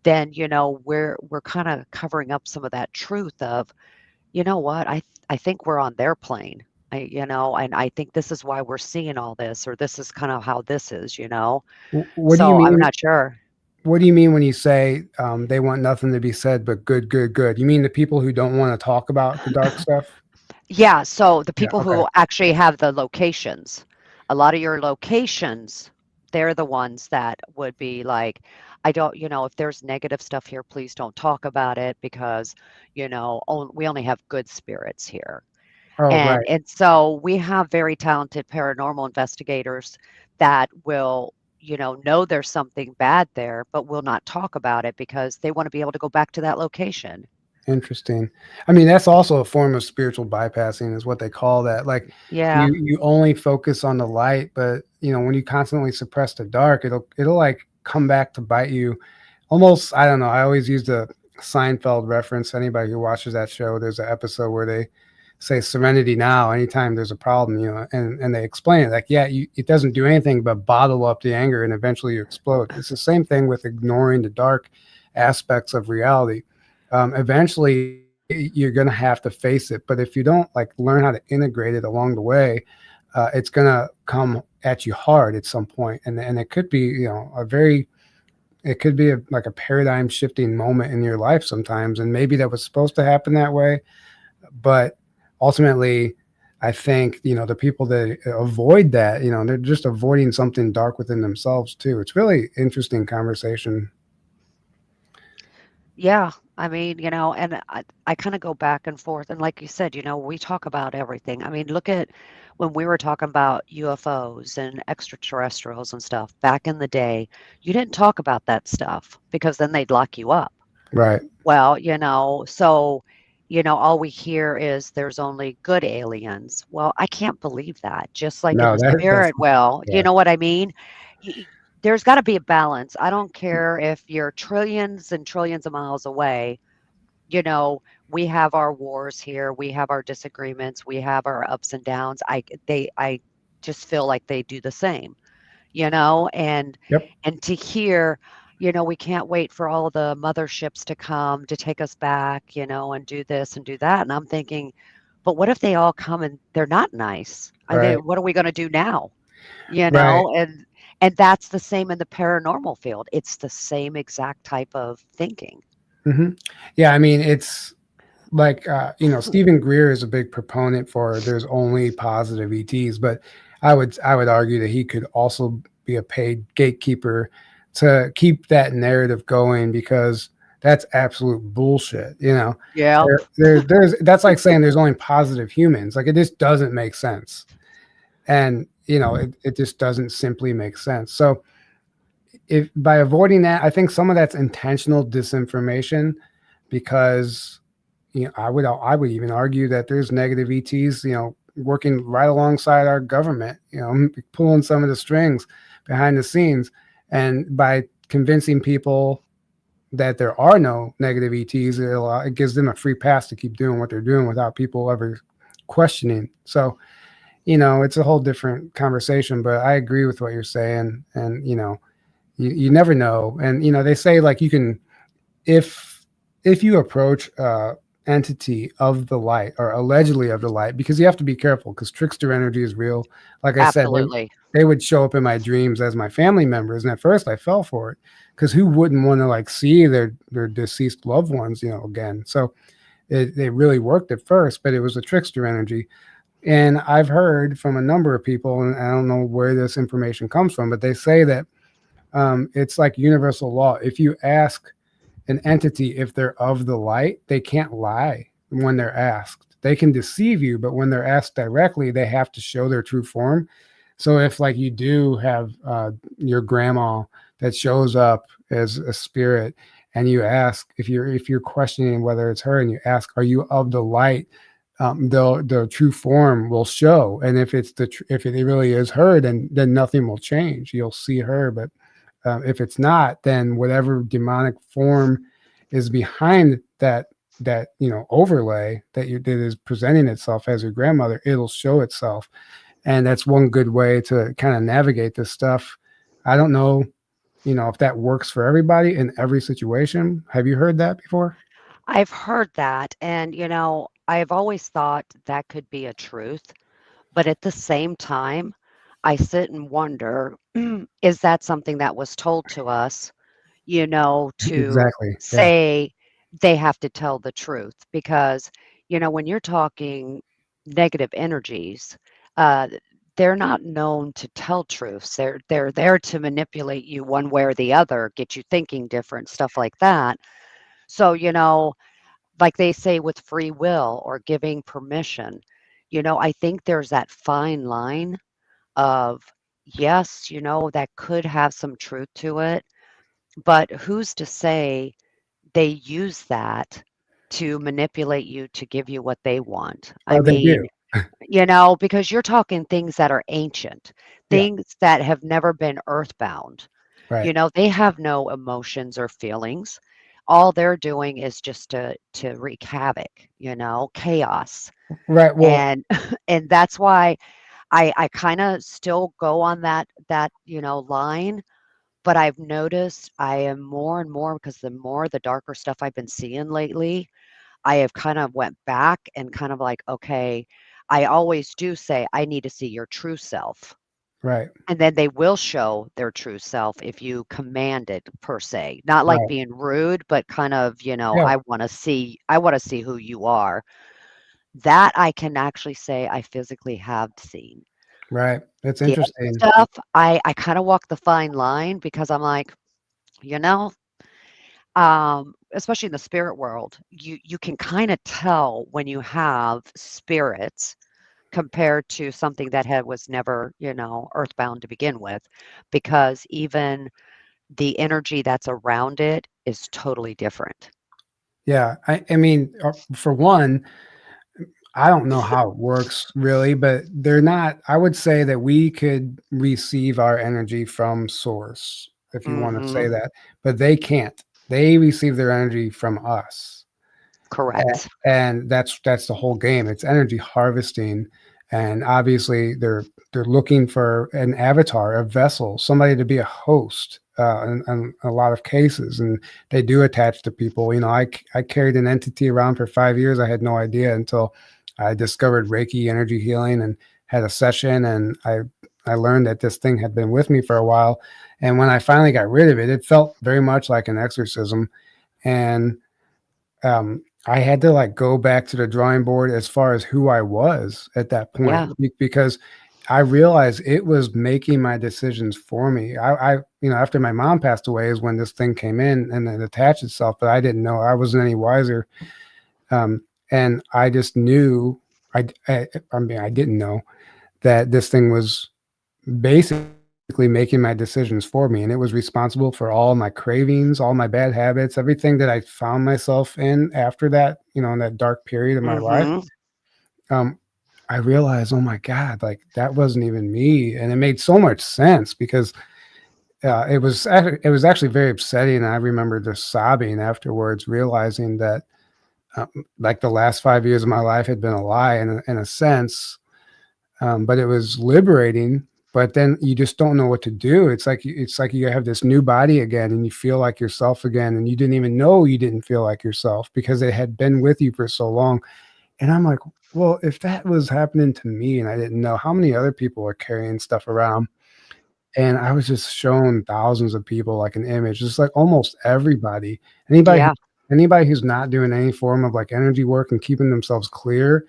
then, we're kind of covering up some of that truth of, you know what, I think we're on their plane. And I think this is why we're seeing all this, or this is kind of how this is. What do you So I'm mean? not sure. What do you mean when you say they want nothing to be said but good, good, good? You mean the people who don't want to talk about the dark stuff? Yeah, so the Yeah. people Okay. who actually have the locations, a lot of your locations, they're the ones that would be like, I don't, if there's negative stuff here, please don't talk about it because, we only have good spirits here. Oh, And right. and so we have very talented paranormal investigators that will, know there's something bad there, but will not talk about it because they want to be able to go back to that location. Interesting. I mean, that's also a form of spiritual bypassing, is what they call that. Like Yeah. you only focus on the light, but when you constantly suppress the dark, it'll like come back to bite you. Almost, I don't know. I always use the Seinfeld reference. Anybody who watches that show, there's an episode where they say serenity now anytime there's a problem, and they explain it like, yeah, it doesn't do anything but bottle up the anger and eventually you explode. It's the same thing with ignoring the dark aspects of reality. Eventually you're going to have to face it. But if you don't like learn how to integrate it along the way, it's going to come at you hard at some point. And it could be, it could be like a paradigm shifting moment in your life sometimes. And maybe that was supposed to happen that way. But ultimately, I think, the people that avoid that, they're just avoiding something dark within themselves too. It's really interesting conversation. Yeah, I mean, and I kind of go back and forth. And like you said, we talk about everything. I mean, look at when we were talking about UFOs and extraterrestrials and stuff back in the day, you didn't talk about that stuff because then they'd lock you up. Right. Well, so, all we hear is there's only good aliens. Well, I can't believe that. Just like in No, the that's, spirit, well, you yeah, know what I mean? Y- There's got to be a balance. I don't care if you're trillions and trillions of miles away. You know, we have our wars here, we have our disagreements, we have our ups and downs. I just feel like they do the same, you know, and yep, and to hear, we can't wait for all the motherships to come to take us back, and do this and do that. And I'm thinking, but what if they all come and they're not nice? I right, mean, what are we going to do now? right. And that's the same in the paranormal field. It's the same exact type of thinking. hmm Yeah, I mean, it's like, Stephen Greer is a big proponent for there's only positive ETs, but I would argue that he could also be a paid gatekeeper to keep that narrative going, because that's absolute bullshit. Yep. There's that's like saying there's only positive humans. Like, it just doesn't make sense. And it just doesn't simply make sense. So if by avoiding that, I think some of that's intentional disinformation, because I would even argue that there's negative ETs, working right alongside our government, pulling some of the strings behind the scenes. And by convincing people that there are no negative ETs, it gives them a free pass to keep doing what they're doing without people ever questioning. So, it's a whole different conversation, but I agree with what you're saying. And, you never know. And, they say like you can, if you approach entity of the light, or allegedly of the light, because you have to be careful, because trickster energy is real. Like I said, Absolutely. they would show up in my dreams as my family members, and at first I fell for it, because who wouldn't want to like see their deceased loved ones again. So it really worked at first, but it was a trickster energy. And I've heard from a number of people, and I don't know where this information comes from, but they say that it's like universal law. If you ask an entity if they're of the light, they can't lie when they're asked. They can deceive you, but when they're asked directly, they have to show their true form. So if like you do have your grandma that shows up as a spirit, and you ask, if you're questioning whether it's her, and you ask, "Are you of the light?" The true form will show, and if if it really is her, then nothing will change. You'll see her, but if it's not, then whatever demonic form is behind that overlay that is presenting itself as your grandmother, it'll show itself. And that's one good way to kind of navigate this stuff. I don't know, if that works for everybody in every situation. Have you heard that before? I've heard that. And, I've always thought that could be a truth. But at the same time, I sit and wonder, is that something that was told to us, to Exactly. Yeah. say they have to tell the truth? Because, when you're talking negative energies, uh, they're not known to tell truths. They're there to manipulate you one way or the other, get you thinking different, stuff like that. So, like they say with free will or giving permission, I think there's that fine line of, yes, that could have some truth to it, but who's to say they use that to manipulate you to give you what they want. I Oh, they mean, do. because you're talking things that are ancient, Yeah. things that have never been earthbound. Right. They have no emotions or feelings. All they're doing is just to wreak havoc, chaos. Right. Well, And and that's why I kind of still go on that line, but I've noticed I am more and more, because the darker stuff I've been seeing lately, I have kind of went back and kind of like, okay, I always do say I need to see your true self. right. And then they will show their true self if you command it, per se. Not like Right. being rude, but kind of, Yeah. I want to see who you are. That I can actually say I physically have seen. Right. It's The interesting. other stuff, I kind of walk the fine line, because I'm like, you know, especially in the spirit world, you can kind of tell when you have spirits compared to something that was never, earthbound to begin with, because even the energy that's around it is totally different. Yeah. I mean, for one, I don't know how it works really, but they're not. I would say that we could receive our energy from source, if you want to say Mhm. that, but they can't. They receive their energy from us. Correct. And that's the whole game. It's energy harvesting, and obviously they're looking for an avatar, a vessel, somebody to be a host, in a lot of cases, and they do attach to people. I carried an entity around for 5 years. I had no idea until I discovered Reiki energy healing and had a session, and I learned that this thing had been with me for a while. And when I finally got rid of it, it felt very much like an exorcism. And I had to like go back to the drawing board as far as who I was at that point, Yeah. because I realized it was making my decisions for me. After my mom passed away is when this thing came in and it attached itself, but I didn't know. I wasn't any wiser. And I just knew, I mean, I didn't know that this thing was basically making my decisions for me, and it was responsible for all my cravings, all my bad habits, everything that I found myself in after that, in that dark period of my life. Mhm. um I realized, oh my God, like that wasn't even me, and it made so much sense, because it was actually very upsetting, and I remember just sobbing afterwards, realizing that like the last 5 years of my life had been a lie in a sense. But it was liberating. But then you just don't know what to do. It's like you have this new body again, and you feel like yourself again, and you didn't even know you didn't feel like yourself because it had been with you for so long. And I'm like, well, if that was happening to me and I didn't know, how many other people are carrying stuff around? And I was just shown thousands of people like an image, just like almost everybody. Anybody, Yeah. anybody who's not doing any form of like energy work and keeping themselves clear,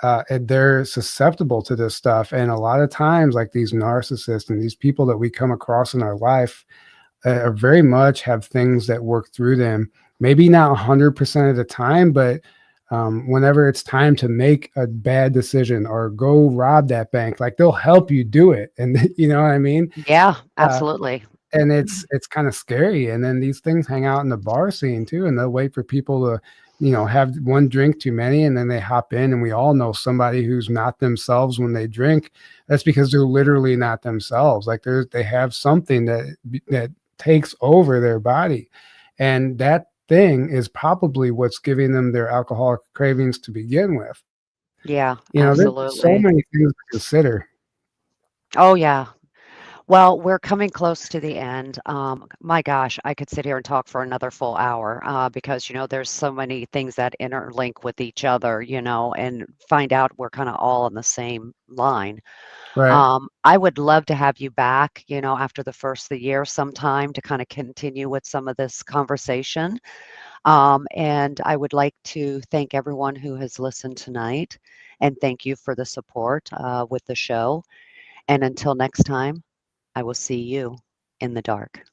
and they're susceptible to this stuff. And a lot of times, like these narcissists and these people that we come across in our life, very much have things that work through them. Maybe not 100% of the time, but whenever it's time to make a bad decision or go rob that bank, like they'll help you do it. And you know what I mean? Yeah, Uh, absolutely. and it's kind of scary. And then these things hang out in the bar scene too, and they'll wait for people to have one drink too many, and then they hop in. And we all know somebody who's not themselves when they drink. That's because they're literally not themselves. Like they have something that takes over their body, and that thing is probably what's giving them their alcoholic cravings to begin with. Yeah, There's so absolutely. many things to consider. Oh, yeah. Well, we're coming close to the end. My gosh, I could sit here and talk for another full hour, because, there's so many things that interlink with each other, and find out we're kind of all on the same line. Right. I would love to have you back, after the first of the year sometime, to kind of continue with some of this conversation. And I would like to thank everyone who has listened tonight, and thank you for the support with the show. And until next time, I will see you in the dark.